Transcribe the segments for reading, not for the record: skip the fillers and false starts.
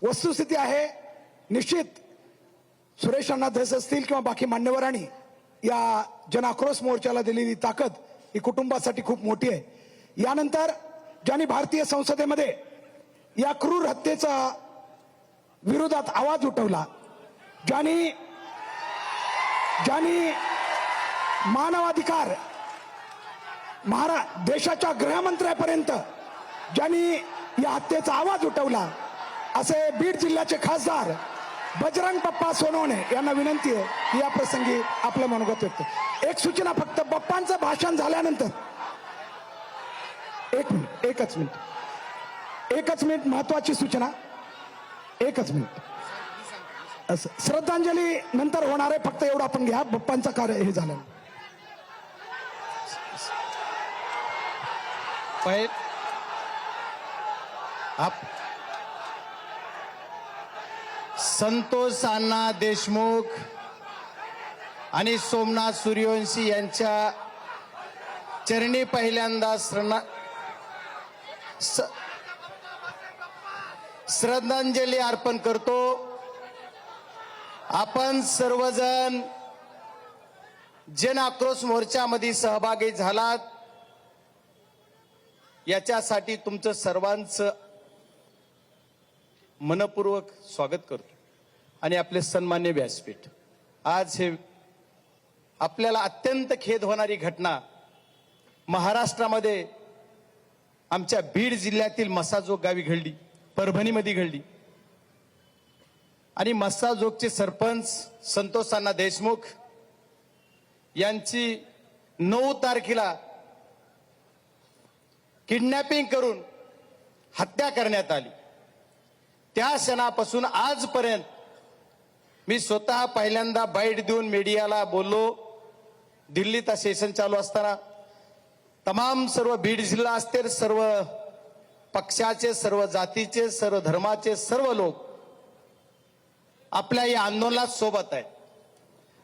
वस्तुस्थिती आहे, निश्चित सुरेश अण्णा धस असतील किंवा बाकी मान्यवरांनी या जन आक्रोश मोर्चाला दिलेली ताकद ही कुटुंबासाठी खूप मोठी आहे. यानंतर ज्यांनी भारतीय संसदेमध्ये या क्रूर हत्येचा विरोधात आवाज उठवला, ज्यांनी मानवाधिकार देशाच्या गृहमंत्र्यापर्यंत ज्यांनी या हत्येचा आवाज उठवला, असे बीड जिल्ह्याचे खासदार बजरंग बाप्पा सोनवणे यांना विनंती आहे की या प्रसंगी आपलं मनोगत व्यक्त. एक सूचना फक्त, बाप्पांचं भाषण झाल्यानंतर एकच मिनिट महत्वाची सूचना, एकच मिनिट. श्रद्धांजली नंतर होणार आहे, फक्त एवढं आपण घ्या. बाप्पांचं कार्य हे झालं. संतोष अण्णा देशमुख आणि सोमनाथ सूर्यवंशी यांच्या चरणी पहिल्यांदा श्रद्धांजली अर्पण करतो. आपण सर्वजण जन आक्रोश मोर्चामध्ये सहभागी झालात, याच्यासाठी तुमचं सर्वांचं मनपूर्वक स्वागत करतो. आणि आपले सन्मान्य व्यासपीठ, आज हे आपल्याला अत्यंत खेद होणारी घटना महाराष्ट्रामध्ये आमच्या बीड जिल्ह्यातील मसाजोग गावी घडली, परभणीमध्ये घडली. आणि मसाजोगचे सरपंच संतोष अण्णा देशमुख यांची 9 तारखेला किडनॅपिंग करून हत्या करण्यात आली. त्या क्षणापासून आजपर्यंत मी स्वतः पहिल्यांदा बाईट देऊन मीडियाला बोललो. दिल्लीत सेशन चालू असताना तमाम सर्व बीड जिल्हा असतील, सर्व पक्षाचे, सर्व जातीचे, सर्व धर्माचे सर्व लोक आपल्या या आंदोलनात सोबत आहे.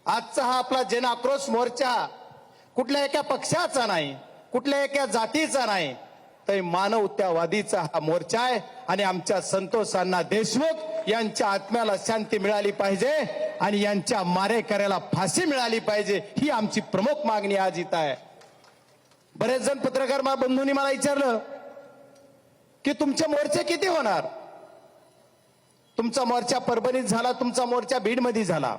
आजचा हा आपला जन आक्रोश मोर्चा कुठल्या एका पक्षाचा नाही, कुठल्या एका जातीचा नाही, तर मानवतावादीचा हा मोर्चा आहे. आणि आमच्या संतोष अण्णा देशमुख यांच्या आत्म्याला शांती मिळाली पाहिजे आणि यांच्या मारेकऱ्याला फाशी मिळाली पाहिजे, ही आमची प्रमुख मागणी आज इथं आहे. बरेच जण पत्रकार बंधूंनी मला विचारलं की तुमचे मोर्चे किती होणार. तुमचा मोर्चा परभणीत झाला, तुमचा मोर्चा बीडमध्ये झाला,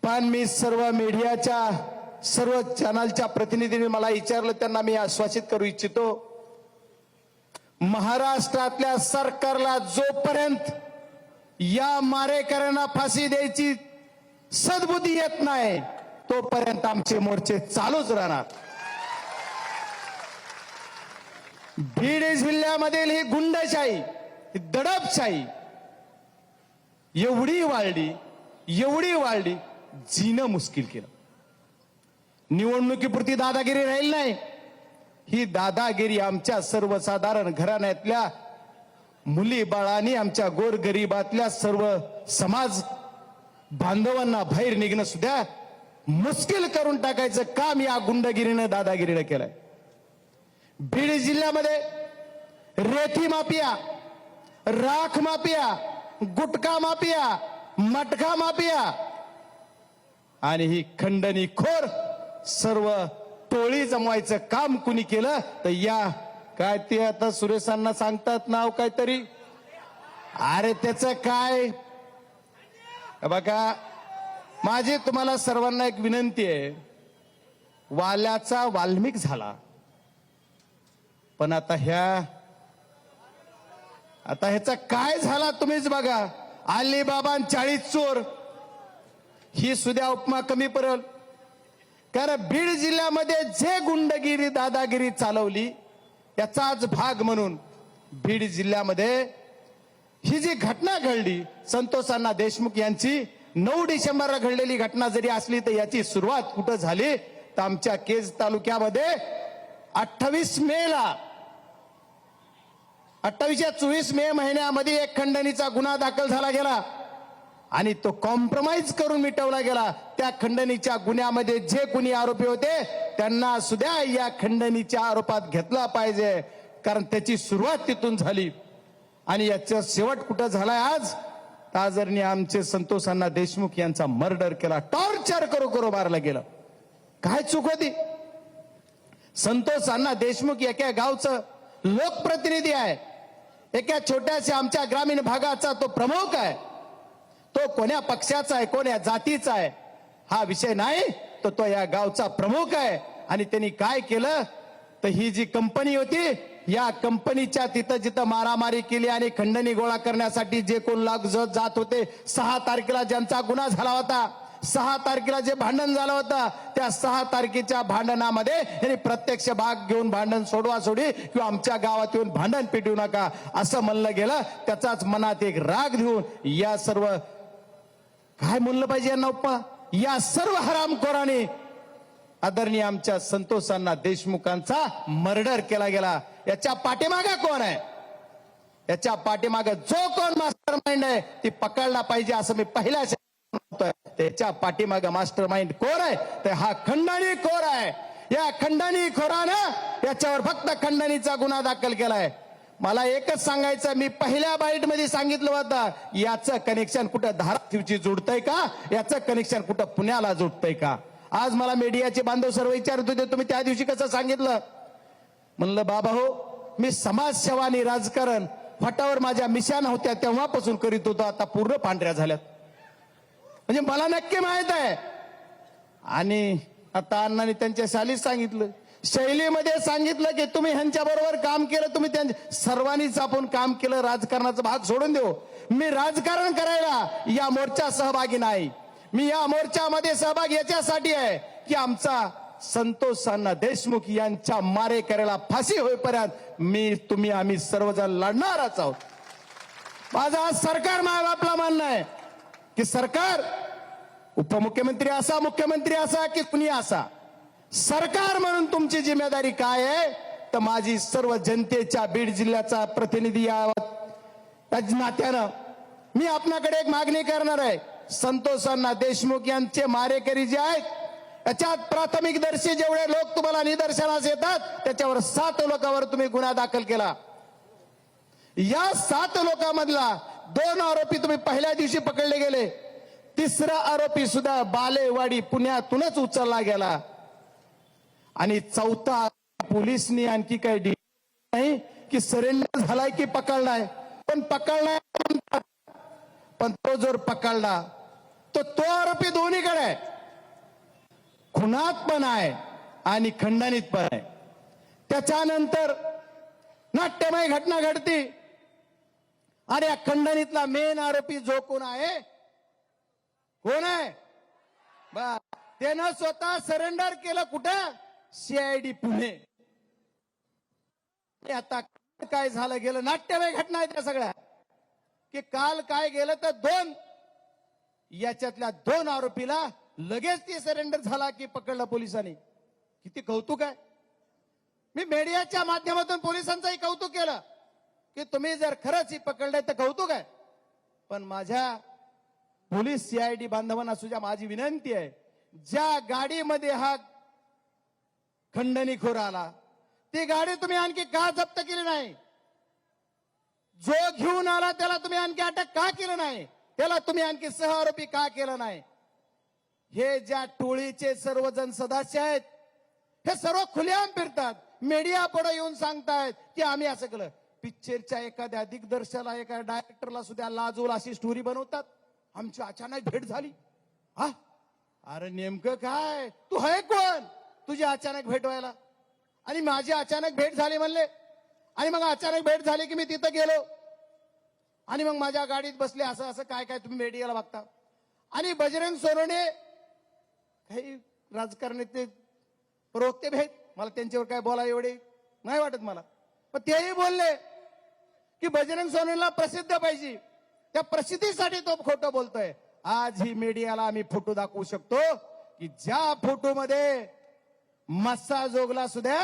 पण मी सर्व मीडियाच्या सर्व चॅनलच्या प्रतिनिधींनी मला विचारलं, त्यांना मी आश्वासित करू इच्छितो, महाराष्ट्रातल्या सरकारला जोपर्यंत या मारेकऱ्यांना फाशी द्यायची सद्बुद्धी येत नाही, तोपर्यंत आमचे मोर्चे चालूच राहणार. बीड जिल्ह्यामधील ही गुंडशाही, ही दडपशाही एवढी वाढली, जीणं मुश्किल केलं. निवडणुकीपुरती दादागिरी राहील नाही, ही दादागिरी आमच्या सर्वसाधारण घराण्यातल्या मुली बाळांनी, आमच्या गोरगरिबातल्या सर्व समाज बांधवांना बाहेर निघणं सुद्धा मुश्किल करून टाकायचं काम या गुंडगिरीनं, दादागिरीनं केलंय. बीड जिल्ह्यामध्ये रेती माफिया, राख माफिया, गुटखा माफिया, मटका माफिया आणि ही खंडणीखोर सर्व टोळी जमवायचं काम कुणी केलं तर या काय ते आता सुरेशांना सांगतात नाव काहीतरी, अरे त्याचं काय. बघा, माझी तुम्हाला सर्वांना एक विनंती आहे, वाल्याचा वाल्मिक झाला, पण आता ह्याचा काय झाला तुम्हीच बघा. अलिबाबा 40 चोर, ही सुद्धा उपमा कमी पडेल. कारण बीड जिल्ह्यामध्ये जे गुंडगिरी दादागिरी चालवली याचाच भाग म्हणून बीड जिल्ह्यामध्ये ही जी घटना घडली, संतोष अण्णा देशमुख यांची 9 डिसेंबरला घडलेली घटना जरी असली तर याची सुरुवात कुठं झाली तर आमच्या केज तालुक्यामध्ये 28 मेला 24 मे महिन्यामध्ये एक खंडणीचा गुन्हा दाखल झाला गेला आणि तो कॉम्प्रोमाइज करून मिटवला गेला. त्या खंडणीच्या गुन्ह्यामध्ये जे कोणी आरोपी होते त्यांना सुद्धा या खंडणीच्या आरोपात घेतला पाहिजे, कारण त्याची सुरुवात तिथून झाली. आणि याचा शेवट कुठं झालाय आज? ताजरने आमचे संतोष अण्णा देशमुख यांचा मर्डर केला, टॉर्चर करू करू मारलं गेलं. काय चूक होती? संतोष अण्णा देशमुख एका गावचं लोकप्रतिनिधी आहे, एका छोट्याशा आमच्या ग्रामीण भागाचा तो प्रमुख आहे. तो कोण्या पक्षाचा आहे, कोण्या जातीचा आहे हा विषय नाही, तो या गावचा प्रमुख आहे. आणि त्यांनी काय केलं तर ही जी कंपनी होती, या कंपनीच्या तिथं जिथं मारामारी केली आणि खंडणी गोळा करण्यासाठी जे कोण लोक जात होते, 6 तारखेला ज्यांचा गुन्हा झाला होता, 6 तारखेला जे भांडण झालं होतं, त्या 6 तारखेच्या भांडणामध्ये यांनी प्रत्यक्ष भाग घेऊन भांडण सोडवा सोडी किंवा आमच्या गावात येऊन भांडण पेटवू नका असं म्हणलं गेलं. त्याचाच मनात एक राग घेऊन या सर्व काय म्हणलं पाहिजे यांना उपमा, या सर्व हरामखोरांनी आदरणीय आमच्या संतोष अण्णा देशमुखांचा मर्डर केला गेला. याच्या पाठीमागे कोण आहे? याच्या पाठीमागे जो कोण मास्टर माइंड आहे ती पकडला पाहिजे असं मी पहिल्या म्हणतोय. त्याच्या पाठीमागे मास्टर माइंड कोण आहे? तर हा खंडणी खोर आहे. या खंडणी खोरानं याच्यावर फक्त खंडणीचा गुन्हा दाखल केलाय. मला एकच सांगायचं, मी पहिल्या बाईट मध्ये सांगितलं होतं, याचं कनेक्शन कुठं धाराशिवची जोडतंय का, याचं कनेक्शन कुठं पुण्याला जोडतंय का. आज मला मीडियाचे बांधव सर्व विचारत होते, तुम्ही त्या दिवशी कसं सांगितलं? म्हणलं बाबा हो, मी समाजसेवा आणि राजकारण फाटावर माझ्या मिशन होत्या तेव्हापासून करीत होतो, आता पूर्ण पांढऱ्या झाल्यात. म्हणजे मला नक्की माहित आहे. आणि आता अण्णांनी त्यांच्या शालीत सांगितलं, शैलीमध्ये सांगितलं की तुम्ही ह्यांच्या बरोबर काम केलं, तुम्ही त्यांच्या सर्वांनीच आपण काम केलं, राजकारणाचा भाग सोडून देऊ. मी राजकारण करायला या मोर्चा सहभागी नाही. मी या मोर्चामध्ये सहभाग याच्यासाठी आहे की आमचा संतोष अण्णा देशमुख यांच्या मारेकऱ्याला फाशी होईपर्यंत मी तुम्ही आम्ही सर्वजण लढणारच आहोत. माझं आज सरकार मायबापला मानणं आहे की सरकार, उपमुख्यमंत्री असा, मुख्यमंत्री असा की कुणी असा, सरकार म्हणून तुमची जिम्मेदारी काय आहे? तर माझी सर्व जनतेच्या बीड जिल्ह्याचा प्रतिनिधी या नात्यानं मी आपल्याकडे एक मागणी करणार आहे. संतोष अण्णा देशमुख यांचे मारेकरी जे आहेत, याच्यात प्राथमिकदर्शी जेवढे लोक तुम्हाला निदर्शनास येतात त्याच्यावर 7 लोकांवर तुम्ही गुन्हा दाखल केला. या 7 लोकांमधला 2 आरोपी तुम्ही पहिल्या दिवशी पकडले गेले. 3रा आरोपी सुद्धा बालेवाडी पुण्यातूनच उचलला गेला. आणि 4था पोलिसनी आणखी काही नाही की सरेंडर झालाय की पकडलाय, पण पकडलाय. पण तो जर पकडला तो आरोपी दोन्हीकडे आहे, खुनात पण आहे आणि खंडणीत पण आहे. त्याच्यानंतर नाट्यमय घटना घडती आणि या खंडणीतला मेन आरोपी जो कोण आहे, कोण आहे? त्यानं स्वतः सरेंडर केलं कुठं? CID पुणे. आता काय झालं गेलं, नाट्यमय घटना आहे त्या सगळ्या, की काल काय गेलं तर याच्यातल्या 2 आरोपीला लगेच ती सरेंडर झाला की पकडलं पोलिसांनी. किती कौतुक आहे. मी मीडियाच्या माध्यमातून पोलिसांचंही कौतुक केलं की तुम्ही जर खरंच ही पकडलंय तर कौतुक आहे. पण माझ्या पोलीस CID बांधवांना सुद्धा माझी विनंती आहे, ज्या गाडीमध्ये हा खंडणीखोर आला ती गाडी तुम्ही आणखी का जप्त केली नाही? जो घेऊन आला त्याला तुम्ही आणखी अटक का केलं नाही? त्याला तुम्ही आणखी सहआरोपी का केलं नाही? हे ज्या टोळीचे सर्वजण सदस्य आहेत हे सर्व खुलेआम फिरतात, मीडिया पुढे येऊन सांगतायत की आम्ही असं केलं. पिक्चरच्या एखाद्या दिग्दर्शकाला, एका डायरेक्टरला सुद्धा लाजवल अशी स्टोरी बनवतात. आमची अचानक भेट झाली. हा, अरे नेमकं काय? तू आहे कोण तुझी अचानक भेट व्हायला? आणि माझी अचानक भेट झाली म्हणले, आणि मग अचानक भेट झाली की मी तिथं गेलो आणि मग माझ्या गाडीत बसले. असं असं काय काय तुम्ही मीडियाला बघता. आणि बजरंग सोनवणे काही राजकारणाचे प्रवक्ते भेट, मला त्यांच्यावर काय बोला एवढे नाही वाटत मला, पण तेही बोलले की बजरंग सोनवणेला प्रसिद्ध पाहिजे, त्या प्रसिद्धीसाठी तो खोटं बोलतोय. आज ही मीडियाला आम्ही फोटो दाखवू शकतो की ज्या फोटोमध्ये मस्सा जोगला सुद्धा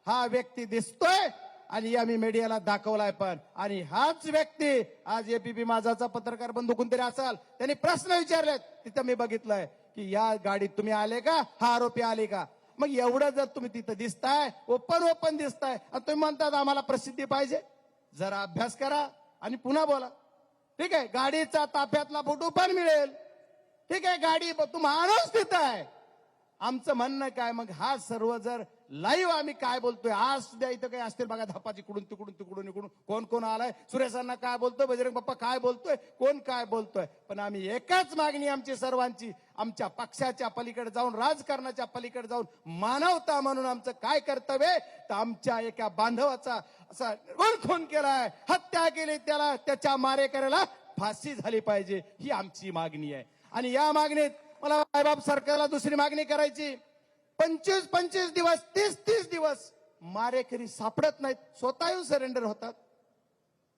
हा व्यक्ती दिसतोय आणि आम्ही मीडियाला दाखवलाय. पण आणि हाच व्यक्ती आज APP माझाचा पत्रकार बंधू कोणतरी असाल, त्यांनी प्रश्न विचारलेत, तिथं मी बघितलंय की या गाडीत तुम्ही आले का, हा आरोपी आले का? मग एवढं जर तुम्ही तिथं दिसताय, ओपन दिसताय आणि तुम्ही म्हणतात आम्हाला प्रसिद्धी पाहिजे, जरा अभ्यास करा आणि पुन्हा बोला. ठीक आहे, गाडीचा ताफ्यातला फोटो पण मिळेल. ठीक आहे, गाडी तू माणूस देताय. आमचं म्हणणं काय मग, हा सर्व जर लाईव्ह आम्ही काय बोलतोय, आज सुद्धा इथं काही असतील बघा धापाची इकडून तिकडून इकडून कोण कोण आलाय, सुरेशांना काय बोलतोय, बजरंग बाप्पा काय बोलतोय, कोण काय बोलतोय. पण आम्ही एकच मागणी आमची सर्वांची, आमच्या पक्षाच्या पलीकडे जाऊन, राजकारणाच्या पलीकडे जाऊन, मानवता म्हणून आमचं काय कर्तव्य आहे, तर आमच्या एका बांधवाचा असा निर्गुण खून केलाय, हत्या केली, त्याला त्याच्या मारेकऱ्याला फाशी झाली पाहिजे, ही आमची मागणी आहे. आणि या मागणीत मला साहेबाब सरकारला दुसरी मागणी करायची. 25-25 दिवस, 30-30 दिवस मारेकरी सापडत नाहीत, स्वतः येऊन सरेंडर होतात.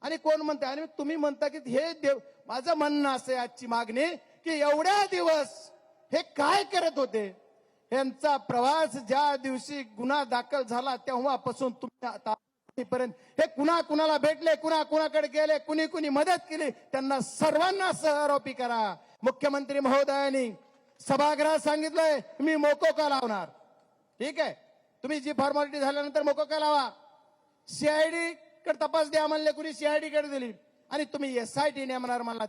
आणि कोण म्हणते, आणि तुम्ही म्हणता की हे देव, माझं म्हणणं असं आहे आजची मागणी की एवढ्या दिवस हे काय करत होते. यांचा प्रवास ज्या दिवशी गुन्हा दाखल झाला तेव्हापासून तुम्ही आता पर्यंत हे कुणा कुणाला भेटले, कुणा कुणाकडे गेले, कुणी कुणी मदत केली, त्यांना सर्वांना सहआरोपी करा. मुख्यमंत्री महोदयांनी सभागृहात सांगितलंय मी मोकोका लावणार. ठीक आहे, तुम्ही जी फॉर्मॅलिटी झाल्यानंतर मोकोका लावा. सीआयडी कडे तपास द्या म्हणले, कुणी सीआयडी कडे दिली, आणि तुम्ही SIT नेमणार मला.